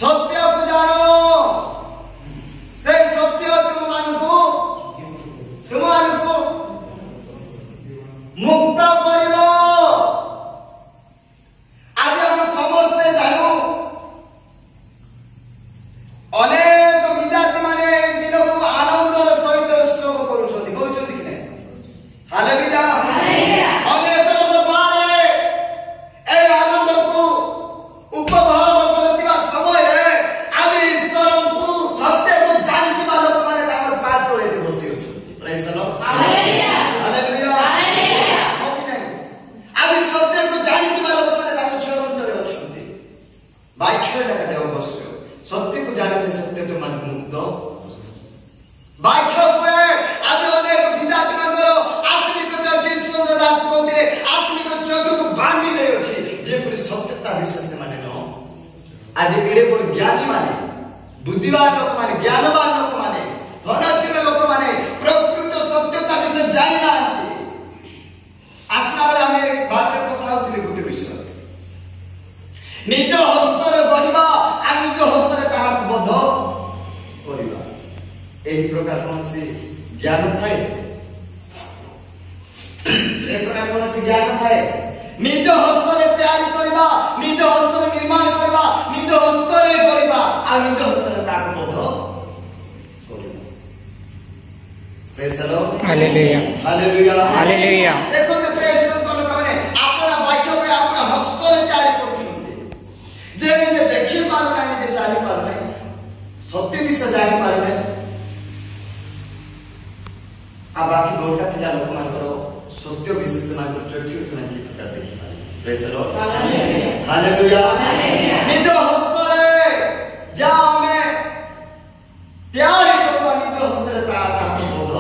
सत्य को जानो से सत्य तुमको मुक्त करिबो। आज हम समस्ते जानू अनेक विजाति माने दिन को आनंदर सहित उत्सव करूछथि कि नै? हालेलुया अनेक लोक बारे ए आनंद को उपभोग करथिबा समय रे आज ईश्वर को सत्य को जानिथिबा लोक माने ताकर पाद तळे बसि अछथि। Praise the Lord hallelujah hallelujah okay नै आज सत्य को जानिथिबा लोक माने ताकर चरण तळे अछथि। वाक्य लगा देव बस्यो सत्य को जाने से सत्य तो मन मुक्त वाक्य पे आज अनेक विजाति मानरो आत्मिक जगि सुंदर दास कोदिरे आत्मिक जगि को बांधी दे अछि जे पुरी सत्यता विषय से माने न आज एडे बड़ ज्ञानी माने बुद्धिवान लोक माने ज्ञानवान लोक माने धनशील लोक माने प्रकृत सत्यता विषय जानि ना आसना बेला हमें बाटरे कथा होतिले गुटे विषय निज हस्तरे बनिबा आ निज हस्तरे ताहा बध करिबा। एही प्रकार कोनसी ज्ञान थाए ए प्रकार कोनसी ज्ञान थाए निज हस्तरे तैयारी करिबा निज हस्तरे निर्माण करिबा निज हस्तरे करिबा आ निज हस्तरे ताहा बध करिबा। Praise the Lord hallelujah hallelujah hallelujah. देखो तो प्रेज को लोक माने आपना वाक्य पे आपना हस्तरे तैयारी जे जे देखि पार नाही जे चाली पार नाही सत्य विषय जानि पार नाही आ बाकी बोलता थिला लोक मानकर सत्य विषय से मानकर चक्षु से नाही प्रकार देखि पार। Praise the Lord hallelujah hallelujah. निज हस्तरे जा में तैयारी करबा निज हस्तरे ता बोध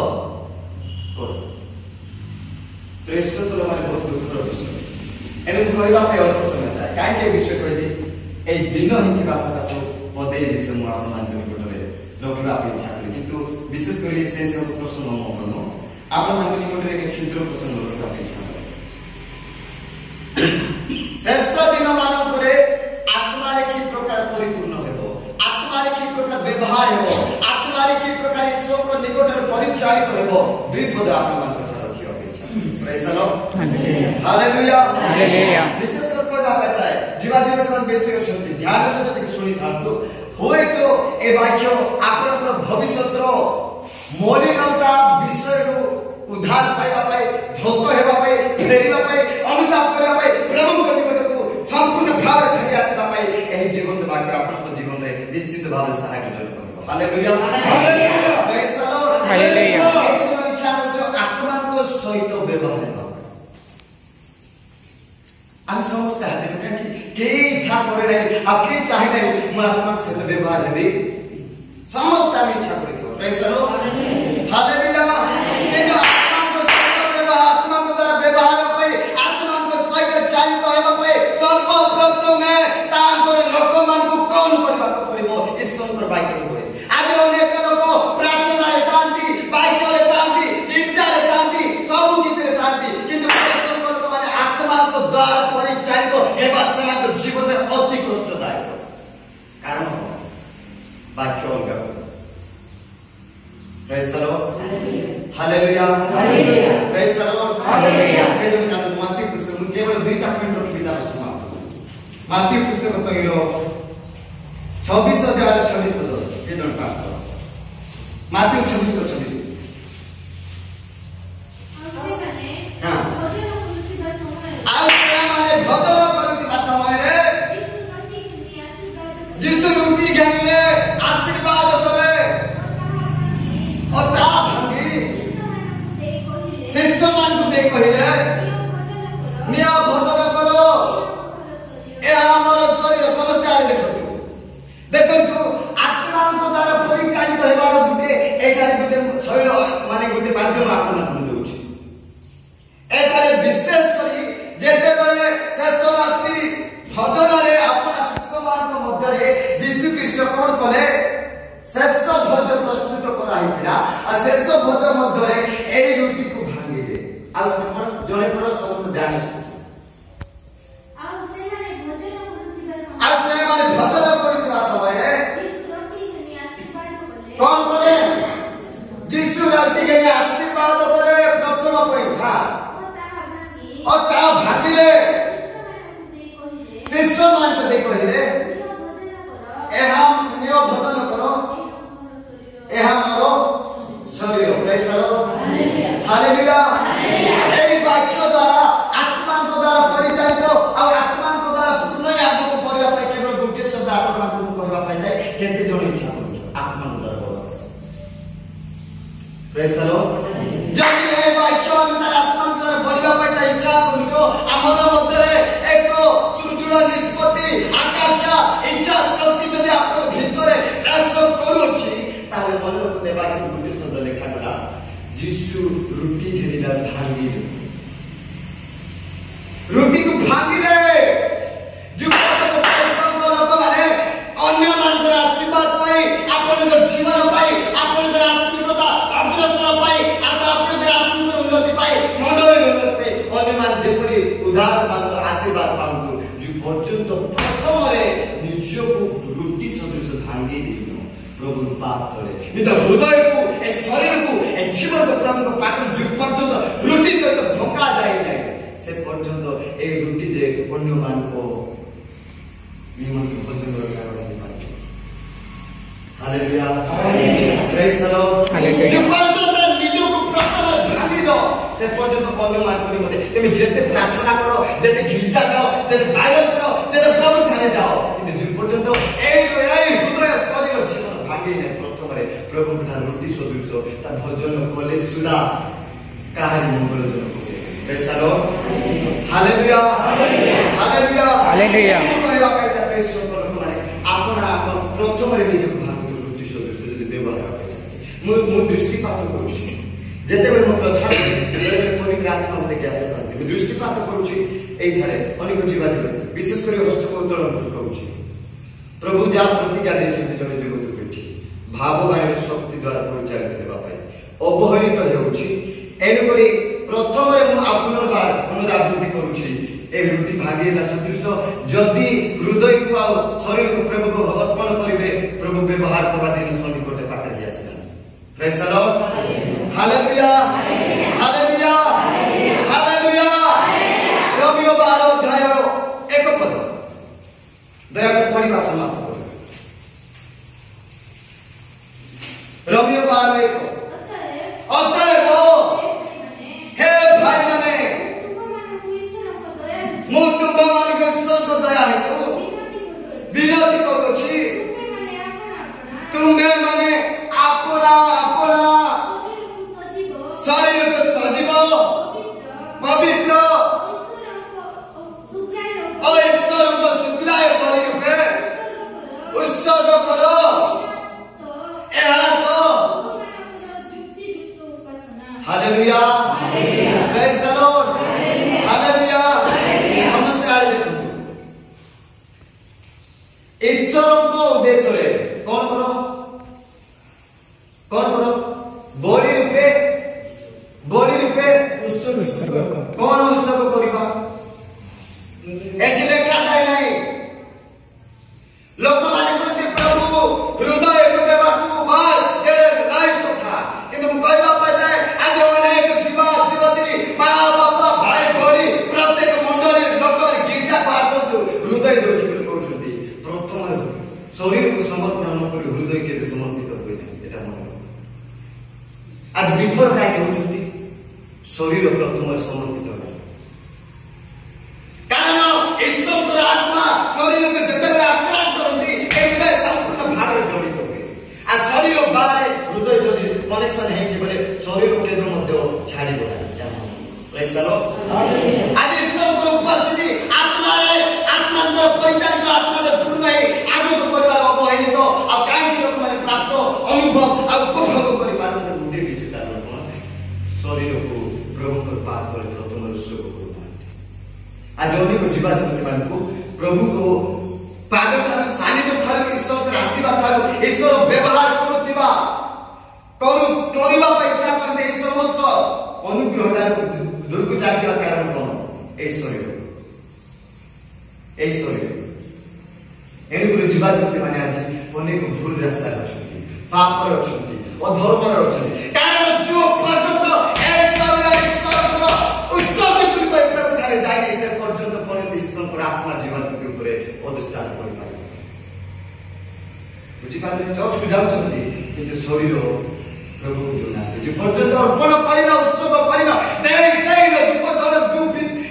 कर। प्रेज तो माने बहुत दुखर विषय एनु कहबा पे अल्प समय चाहे काहे के विषय कहि ए दिन हिंदी भाषा का सो पदे विषय मु आपन मान निकटरे रखिबा पे इच्छा करी किंतु विशेष करी से सब प्रश्न न मनो आपन मान निकटरे एक क्षुद्र प्रश्न रखिबा पे इच्छा करी। श्रेष्ठ दिन मानन करे आत्मा रे की प्रकार परिपूर्ण हेबो आत्मा रे की प्रकार व्यवहार हेबो आत्मा रे की प्रकार ईश्वर को निकटरे परिचालित हेबो दुई पद आपन मान निकटरे रखिबा पे इच्छा। Praise the Lord hallelujah hallelujah. विशेष कर को जाबा चाहे जीवा जीवन मन बेसी अछंती ध्यान सहित के सुनी थांतु होय तो ए वाक्य आपनकर भविष्यतर मौलिकता विषय रो उद्धार पाइबा पाए धोत हेबा पाए फेरिबा पाए अनुताप करबा पाए प्रेम करबा को संपूर्ण भाव धरि आसीबा पाए एही जीवन वाक्य आपन जीवन रे निश्चित भाव से सहायक करबो। Hallelujah hallelujah praise the Lord hallelujah. एतो इच्छा जो आत्मा को सहित व्यवहार हम समझते हैं कि इच्छा करे नहीं अब के चाहे नहीं मैं आत्मा से व्यवहार है समझते हम इच्छा करे तो प्रेज द लॉर्ड हालेलुया। ये जो आत्मा को सहित व्यवहार आत्मा को द्वारा व्यवहार पे आत्मा को सहित चालित होबा पे सर्वप्रथम तांकर लोक मान को कौन करबा को पड़िबो ईश्वर वाक्य को आज अनेक लोक प्रार्थना रे तांती वाक्य रे तांती इच्छा रे तांती सब किछ रे तांती किंतु आत्मा को द्वारा परिचालित हेबा समाज जीवन में अति कष्टदायक कारण वाक्य अलगा। Praise the Lord hallelujah hallelujah praise the Lord hallelujah. ए जो कान माती पुस्तक केवल दुईटा पॉइंट रखि बिदा समाप्त माती पुस्तक कहिलो 26 अध्याय 26 पद ये जोन पाठ माती 26:26 हां भजन करुवा समय रे जिसु रुति ज्ञानी आशीर्वाद करे और ता भंगी शिष्य मान को दे कहिले निया भजन करो ए हमर शरीर समस्त आले देखंतु आत्मा को द्वारा परिचालित हेबार गुटे एठारे गुटे और ता भाबिले शिष्य मान को देखो हे एहा नियो भजन करो एहा मोरो शरीर प्रेज करो हालेलुया एई वाक्य द्वारा आत्मा को द्वारा परिचालित और आत्मा को द्वारा पूर्ण आगो को पढिबा पाए केवल गुटे शब्द आपन को कहबा पाए जाय केते जण इच्छा करू आत्मा को द्वारा प्रेज करो जब ए वाक्य अनुसार आत्मा को द्वारा पढिबा पाए जाय इच्छा करू छो हमर मध्यरे एक सुदृढ निष्पत्ति आकांक्षा इच्छा शक्ति जदि आपन भितरे रास करूछि ताले मन रखते वाक्य गुटे शब्द लेखा गला यीशु रुटी घेरिला भांगी रुटी को भांगी रे जो लोक माने अन्य मानकर आशीर्वाद पाई आपन जीवन पाई आपन आत्मिकता अग्रसर पाई आपन आत्मिक उन्नति पाई मनोर उन्नति पाई अन्य मान जेपरि उदाहरण पातो आशीर्वाद पातो जो पर्यंत प्रथम रे निजो को रुटी सदृश भांगी दिनो प्रभु पाप करे निज हृदय को ए शरीर को ए जीवन को प्रभु को पात्र जो पर्यंत रुटी सहित धोखा जाय नै से पर्यंत ए रुटी जे अन्य मान को निमन को भोजन करबा पाई hallelujah praise the Lord hallelujah जो पर्यंत निज को प्रथम भांगी दो से पर्यंत अन्य मान करी मते तुम जेते प्रार्थना करो जेते गिरजा जाओ जेते बाइबल पढ़ो जेते प्रभु थाने जाओ किंतु जो पर्यंत ए हृदय शरीर जीवन भांगी नै प्रथम रे प्रभु ठार रुटी सदृश ता भोजन कले सुदा काहारी मंगलजनक praise the Lord hallelujah hallelujah hallelujah कहबा पैसा प्रेज लोक माने आपन आपन प्रथम रे निज भांगी रुटी सदृश जदि व्यवहार करे मु दृष्टिपात करूछि जेते बेले मो प्रचार पवित्र आत्मा मते ज्ञात करते दृष्टिपात करूछि एई थारे अनेक जीवा जीवन विशेष कर हस्त को उत्तोलन करूछि प्रभु जा प्रतिज्ञा दैछथि जने जगत कछि भाववाणी शक्ति द्वारा परिचालित हेबा पाई अवहेलित हेउछि एनु करी प्रथम रे मु पुनर्बार पुनरावृत्ति करूछि ए रुटी भागेला सदृश जदि हृदय को आ शरीर को प्रभु को अर्पण करिवे प्रभु व्यवहार करबा दिन सन्निकटे पाकर आसे praise the Lord hallelujah hallelujah hallelujah Romeo 12 अध्याय 1 पद दया कर पढ़िबा समाप्त करू रोमियो 12 1 अतएव हे भाई माने मु तुम मान ईश्वर को दया हेतु विनती करूछि तुमे माने अपना अपना शरीर को सजीव पवित्र और ईश्वर को शुक्राय बलि रूपे उत्सर्ग करो hallelujah praise the Lord hallelujah समस्त आले देखो ईश्वर को उद्देश्य रे कौन करो बलि रूपे उत्सर्ग कौन उत्सर्ग करिबा एठी लेखा जाय नाही लोक माने कहते प्रभु हृदय को देवा को बस दे राइट कथा किंतु मु कहबा पाए आज अनेक जीवा जीवती मां बापा भाई भोड़ी प्रत्येक मंडली लोक गिरजा को आसतु हृदय दोछि बोली कहउछथि प्रथम शरीर को समर्पण न करी हृदय के समर्पित होय नै एटा मन आज विफल काय कहउछथि शरीर प्रथम समर्पित होय कारण ईश्वर आत्मा शरीर को जतबे आक्रांत करती हृदय संपूर्ण भाव जड़ित हुए आ शरीर बारे हृदय जदि कनेक्शन है बोले शरीर के मध्य छाड़ी बोला प्रेज द लॉर्ड आज ईश्वर को उपस्थिति आत्मा द्वारा परिचालित आत्मा द्वारा पूर्ण है आगो को परिवार अवहेलित आ काई लोक माने प्राप्त अनुभव आ उपभोग करि पारन बुद्धि विचिता शरीर को प्रभु को पाप करे प्रथम ईश्वर को आज अनेक जीवा जीवती मानकु प्रभु को पाद थार सानिध्य थार ईश्वर के आशीर्वाद थार ईश्वर व्यवहार करूतिबा करिबा इच्छा करते ई समस्त अनुग्रह दुर्ग जातिया कारण कोन এই শরীর এণুকରି जीवा जीवती माने आज अनेक भूल रास्ता अछंती पापर अछंती अधर्मर अछंती कारण जो पर्यंत ए शरीर ईश्वर उत्सर्गित प्रभु बुझिपारे चर्च को जाउछन्ती किंतु शरीर प्रभु को दुना जे पर्यंत अर्पण करिना उत्सव करिना देई देई जो पर्यंत जो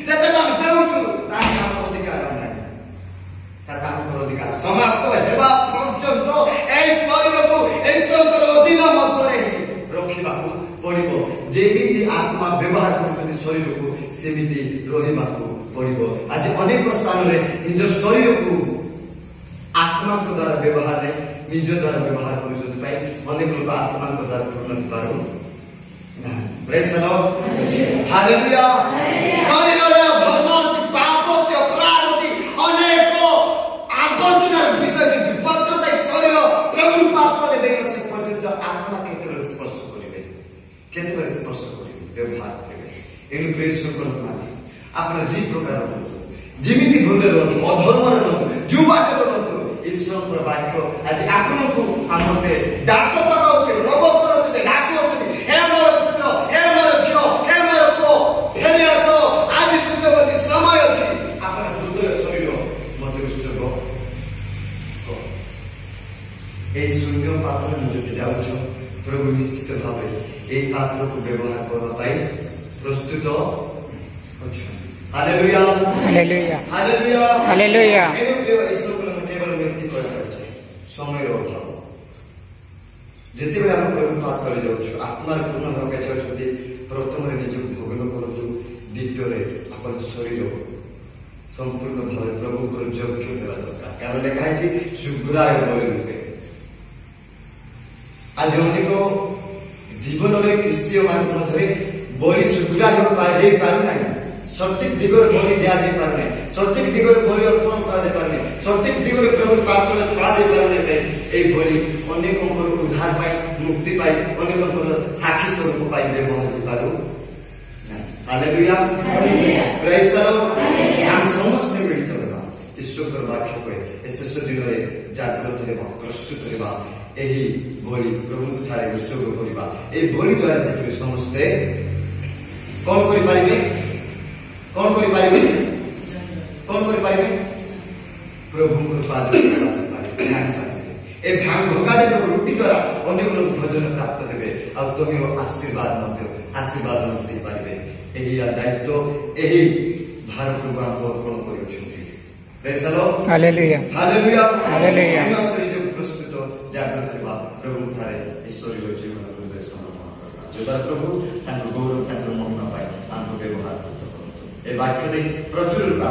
जते हम देउछु ताहि हम अधिकार नै ता ताहर अधिकार समाप्त हेबा पर्यंत एई शरीर को एई संतर अधीन मध्यरे रखिबा को पड़िबो जेमिति आत्मा व्यवहार करथि शरीर को सेमिति रहिबा को पड़िबो आज अनेक स्थान रे निज शरीर को आत्मा को द्वारा व्यवहार रे निज द्वारा व्यवहार करू पाई अनेक लोग आत्मा को द्वारा पूर्ण पारो ना प्रेज द लॉर्ड हालेलुया शरीर रे धर्म अछि पाप अछि अपराध अछि अनेक आवर्जना विषय अछि पछते शरीर प्रभु पाप ले देइ से पर्यंत आत्मा के केवल स्पर्श करिवे केते बार स्पर्श करिवे व्यवहार करिवे एनु प्रेज करू माने आपन जी प्रकार जिमिति भूल रहनु अधर्म रहनु जुबाट रहनु ईश्वर वाक्य आज आपण को हमते डाक पकाउछे रोग करछे डाक होछे हे मोर पुत्र हे मोर झियो हे मोर को फेरि आसो आज सुजगति समय अछि आपण हृदय शरीर मते उत्सर्ग ए शून्य पात्र निजते जाउछो प्रभु निश्चित भावे ए पात्र को व्यवहार करबा पाई प्रस्तुत अछि हालेलुया हालेलुया हालेलुया हालेलुया समय अभाव जिते बेला हम प्रभु पाद तले जाउछु आत्मा रे पूर्ण भाव के छथि प्रथम रे निज भोगन करतु द्वितीय रे अपन शरीर संपूर्ण भाव प्रभु को योग्य देवा दरकार कारण लेखा है सुग्राय बलि रूपे आज अनेक जीवन रे क्रिस्चियन मान मधरे बलि सुग्राय हे पारु नाही सठिक दिगरे बलि दिया जाय पारने सठिक दिगरे बलि अर्पण करा जाय पारने सठिक दिगरे प्रभु पात्र थोड़ा जाय पारने ए बलि अनेक को उद्धार पाई मुक्ति पाई अनेक को साक्षी स्वरूप पाई व्यवहार कर पारु हालेलुया प्रेज द लॉर्ड हम समस्त मिलित होबा ईश्वर वाक्य को शेष दिन रे जागृत हेबा प्रस्तुत हेबा एही बलि प्रभु थारे उत्सर्ग करिबा ए बलि द्वारा जे समस्त कोन करि पारिबे कौन करि पारिबे प्रभु को पास ए भांग भोगा दे रुटी द्वारा अनेक लोग भोजन प्राप्त हेबे आ तोहि आशीर्वाद न से पारिबे एही दायित्व एही भारत को अर्पण करियो praise the Lord hallelujah hallelujah hallelujah जो प्रस्तुत जागृत हेबा प्रभु थारे ईश्वरीय जीवन को समर्पण करबा जो प्रभु तांको गौरव तांको महिमा पाए तांको व्यवहार ए वाक्य प्रचुर रूप